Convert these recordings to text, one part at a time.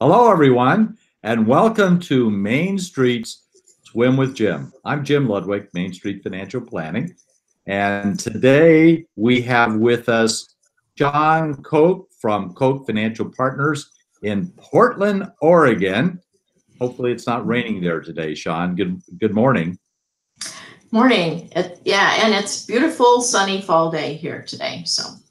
Hello, everyone, and welcome to Main Street's Swim with Jim. I'm Jim Ludwig, Main Street Financial Planning, and today we have with us Shawn Koch from Koch Financial Partners in Portland, Oregon. Hopefully, it's not raining there today, Shawn. Good morning. Morning. And it's beautiful, sunny fall day here today.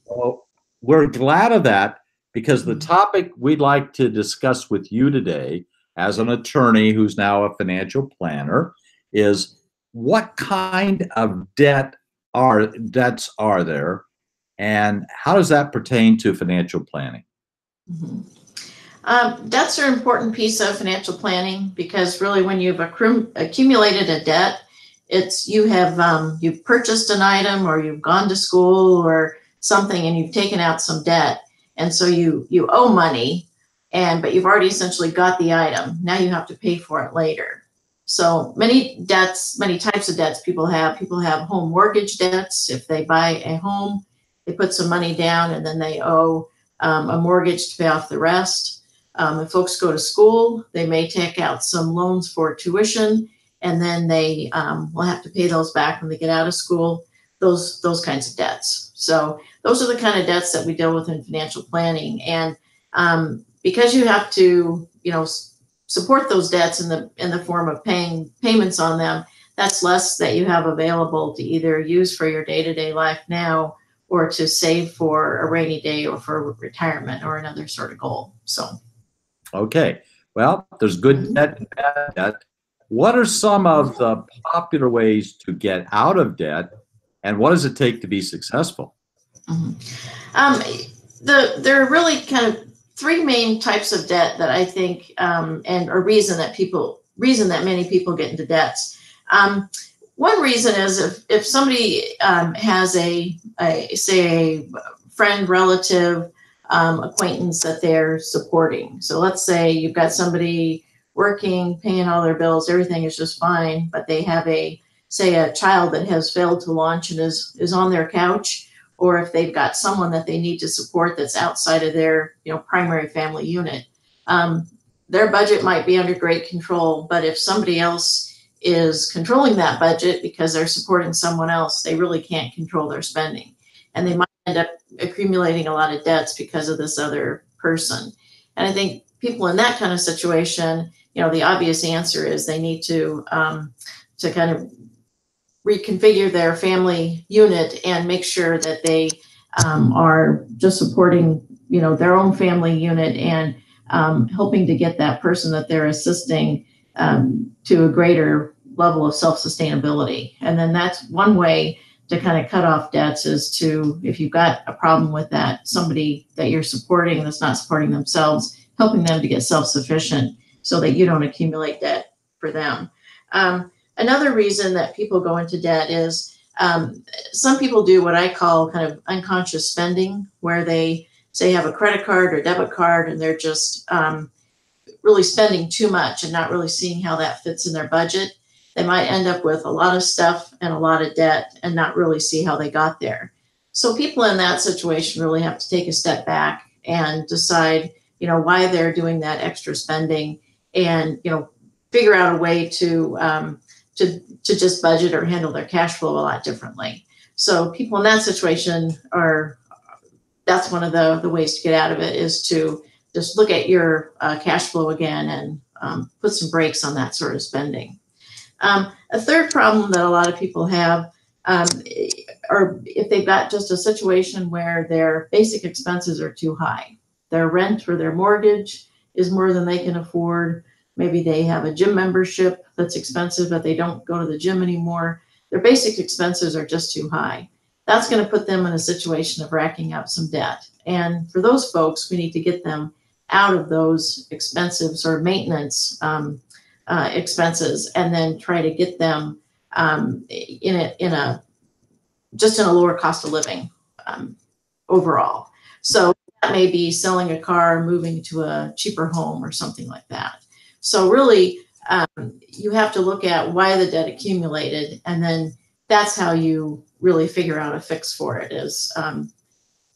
Well, we're glad of that because the topic we'd like to discuss with you today, as an attorney who's now a financial planner, is what kind of debts are there, and how does that pertain to financial planning? Mhm. Debts are an important piece of financial planning because really, when you've accumulated a debt, it's you've purchased an item or you've gone to school or something and you've taken out some debt, and so you owe money, but you've already essentially got the item. Now you have to pay for it later. So many debts, many types of debts people have. People have home mortgage debts. If they buy a home, they put some money down and then they owe a mortgage to pay off the rest. If folks go to school, they may take out some loans for tuition, and then they will have to pay those back when they get out of school. Those kinds of debts. So those are the kind of debts that we deal with in financial planning. And because you have to, support those debts in the form of paying payments on them, that's less that you have available to either use for your day-to-day life now or to save for a rainy day or for retirement or another sort of goal. Okay, well, there's good debt and bad debt. What are some of the popular ways to get out of debt, and what does it take to be successful? There are really kind of three main types of debt that I think and a reason that many people get into debts. One reason is if somebody has a friend, relative, acquaintance that they're supporting. So let's say you've got somebody working, paying all their bills, everything is just fine, but they have a child that has failed to launch and is on their couch, or if they've got someone that they need to support that's outside of their primary family unit. Their budget might be under great control, but if somebody else is controlling that budget because they're supporting someone else, they really can't control their spending. And they might end up accumulating a lot of debts because of this other person. And I think people in that kind of situation, the obvious answer is they need to kind of reconfigure their family unit and make sure that they are just supporting, their own family unit and helping to get that person that they're assisting to a greater level of self-sustainability. And then that's one way to kind of cut off debts is to, if you've got a problem with that, somebody that you're supporting that's not supporting themselves, helping them to get self-sufficient so that you don't accumulate debt for them. Another reason that people go into debt is some people do what I call kind of unconscious spending, where they say have a credit card or debit card and they're just really spending too much and not really seeing how that fits in their budget. They might end up with a lot of stuff and a lot of debt and not really see how they got there. So people in that situation really have to take a step back and decide, why they're doing that extra spending and, figure out a way to just budget or handle their cash flow a lot differently. So people in that situation that's one of the ways to get out of it is to just look at your cash flow again and put some brakes on that sort of spending. A third problem that a lot of people have or if they've got just a situation where their basic expenses are too high. Their rent or their mortgage is more than they can afford. Maybe they have a gym membership that's expensive, but they don't go to the gym anymore. Their basic expenses are just too high. That's going to put them in a situation of racking up some debt. And for those folks, we need to get them out of those expensive sort of maintenance expenses and then try to get them in a lower cost of living overall. So that may be selling a car, moving to a cheaper home or something like that. So really, you have to look at why the debt accumulated, and then that's how you really figure out a fix for it is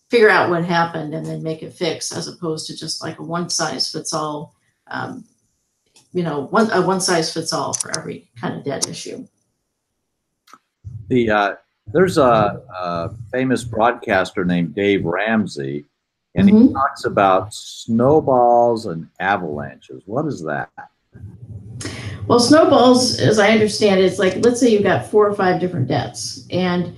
figure out what happened and then make it fix, as opposed to just like a one size fits all a one size fits all for every kind of debt issue. There's a famous broadcaster named Dave Ramsey, and he talks about snowballs and avalanches. What is that? Well, snowballs, as I understand it, it's like, let's say you've got 4 or 5 different debts, and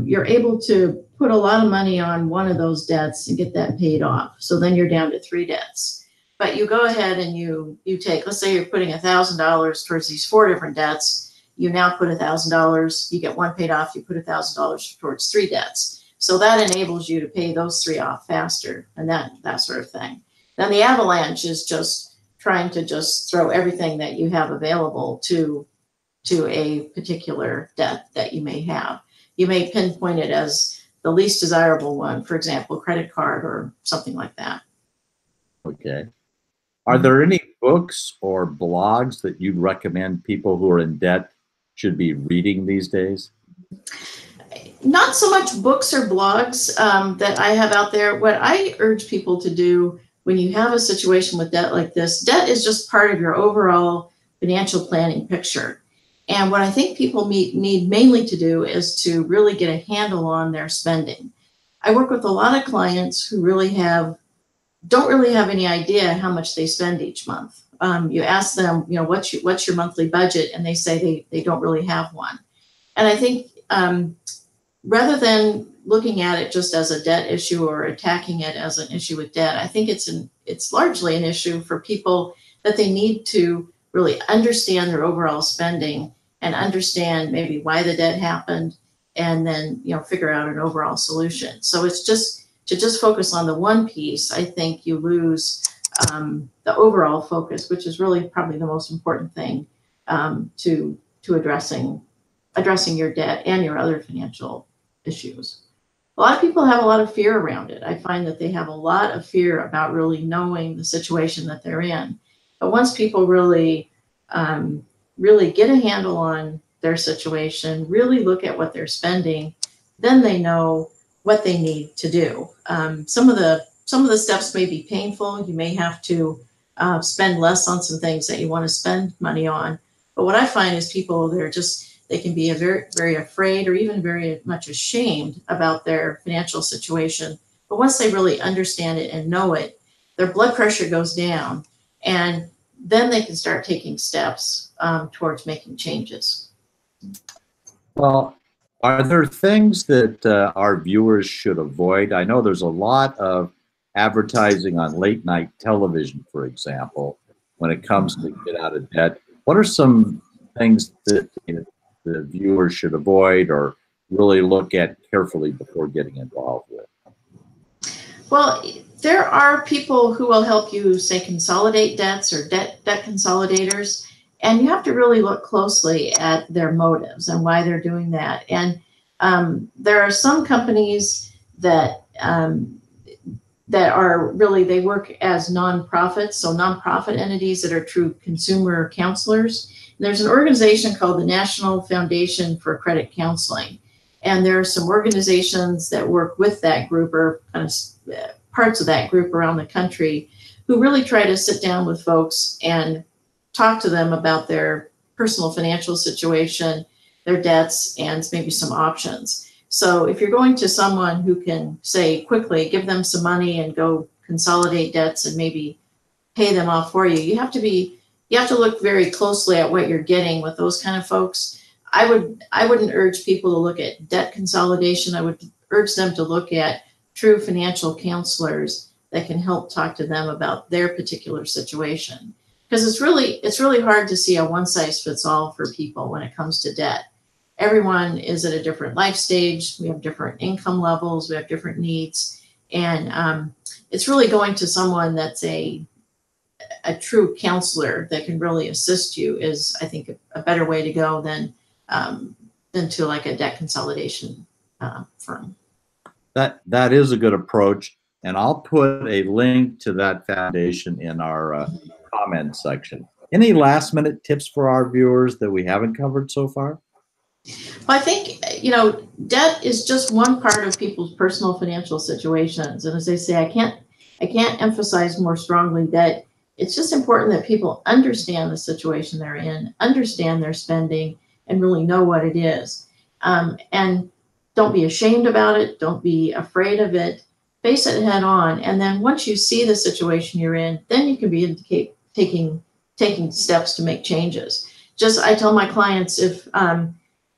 you're able to put a lot of money on one of those debts and get that paid off. So then you're down to 3 debts. But you go ahead and you take, let's say you're putting $1,000 towards these 4 different debts. You now put $1,000, you get one paid off, you put $1,000 towards 3 debts. So that enables you to pay those 3 off faster, and that sort of thing. Then the avalanche is just trying to just throw everything that you have available to a particular debt that you may have. You may pinpoint it as the least desirable one, for example, credit card or something like that. Okay. Are there any books or blogs that you'd recommend people who are in debt should be reading these days? Not so much books or blogs that I have out there. What I urge people to do when you have a situation with debt like this, debt is just part of your overall financial planning picture. And what I think people need mainly to do is to really get a handle on their spending. I work with a lot of clients who don't really have any idea how much they spend each month. You ask them, what's your monthly budget, and they say they don't really have one. And I think rather than looking at it just as a debt issue or attacking it as an issue with debt, I think it's largely an issue for people that they need to really understand their overall spending and understand maybe why the debt happened, and then figure out an overall solution. So it's just focus on the one piece. I think you lose the overall focus, which is really probably the most important thing to addressing your debt and your other financial issues. A lot of people have a lot of fear around it. I find that they have a lot of fear about really knowing the situation that they're in. But once people really get a handle on their situation, really look at what they're spending, then they know what they need to do. Some of the steps may be painful. You may have to spend less on some things that you want to spend money on. But what I find is people, they can be very, very afraid or even very much ashamed about their financial situation. But once they really understand it and know it, their blood pressure goes down, and then they can start taking steps towards making changes. Well, are there things that our viewers should avoid? I know there's a lot of advertising on late night television, for example, when it comes to get out of debt. What are some things that the viewers should avoid or really look at carefully before getting involved with? Well, there are people who will help you, say, consolidate debts or debt consolidators, and you have to really look closely at their motives and why they're doing that. And there are some companies that are really, they work as nonprofits, so nonprofit entities that are true consumer counselors. And there's an organization called the National Foundation for Credit Counseling. And there are some organizations that work with that group, or kind of parts of that group around the country, who really try to sit down with folks and talk to them about their personal financial situation, their debts, and maybe some options. So if you're going to someone who can, say, quickly give them some money and go consolidate debts and maybe pay them off for you, you have to look very closely at what you're getting with those kind of folks. I wouldn't urge people to look at debt consolidation. I would urge them to look at true financial counselors that can help talk to them about their particular situation. Because it's really hard to see a one size fits all for people when it comes to debt. Everyone is at a different life stage. We have different income levels. We have different needs. And it's really going to someone that's a true counselor that can really assist you is, I think, a better way to go than to like a debt consolidation firm. That is a good approach. And I'll put a link to that foundation in our comment section. Any last minute tips for our viewers that we haven't covered so far? Well, I think, debt is just one part of people's personal financial situations. And as I say, I can't emphasize more strongly that it's just important that people understand the situation they're in, understand their spending, and really know what it is. And don't be ashamed about it. Don't be afraid of it. Face it head on. And then once you see the situation you're in, then you can be taking steps to make changes. Just, I tell my clients, if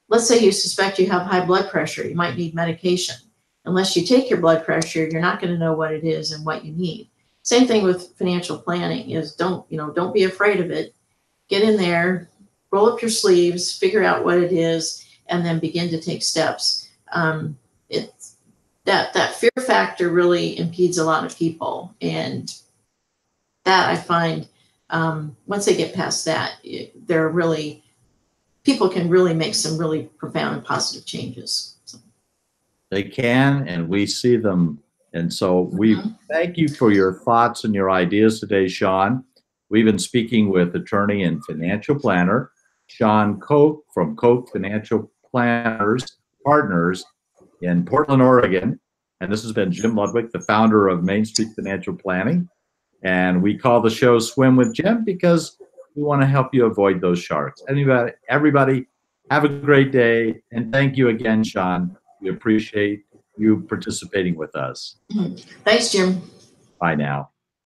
let's say you suspect you have high blood pressure, you might need medication. Unless you take your blood pressure, you're not going to know what it is and what you need. Same thing with financial planning is don't be afraid of it. Get in there, roll up your sleeves, figure out what it is, and then begin to take steps. It's that fear factor really impedes a lot of people. And that I find once they get past that, people can really make some really profound and positive changes. So. They can, and we see them. And so we thank you for your thoughts and your ideas today, Shawn. We've been speaking with attorney and financial planner Shawn Koch from Koch Financial Planners Partners in Portland, Oregon. And this has been Jim Ludwig, the founder of Main Street Financial Planning. And we call the show Swim with Jim because we want to help you avoid those sharks. Everybody, have a great day. And thank you again, Shawn. We appreciate you participating with us. Thanks, Jim. Bye now.